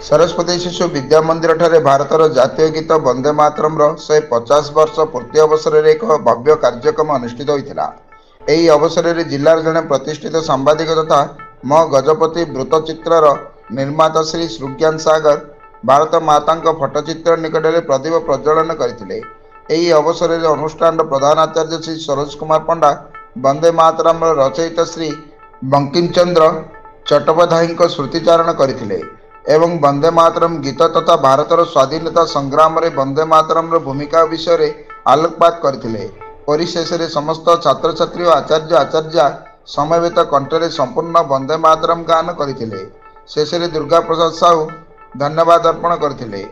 सरस्वती शिशु विद्या मंदिर ठारे भारतर जातीय गीत वंदे मातरम 150 वर्ष पूर्ति अवसर में एक भव्य कार्यक्रम अनुष्ठित होता। यही अवसर में जिलार जड़े प्रतिष्ठित सांबादिक तथा म गजपति वृत्तचित्र निर्माता श्री श्रुज्ञान सागर भारत माता फटोचित्र निकट में प्रदीप प्रज्वलन करते। यही अवसर में अनुष्ठान प्रधान आचार्य श्री सरोज कुमार पंडा वंदे मातरम रचयिता श्री बंकिम चंद्र चट्टोपाध्याय स्मृतिचारण करते एवं वंदे मातरम गीत तथा भारतर स्वाधीनता संग्राम रे वंदे मातरम भूमिका विषय रे आलोकपात करथिले। परिशेष रे समस्त छात्र छात्री और आचार्य आचार्या समवेत कंठरे संपूर्ण वंदे मातरम गान करथिले। शेष रे दुर्गा प्रसाद साहू धन्यवाद अर्पण करथिले।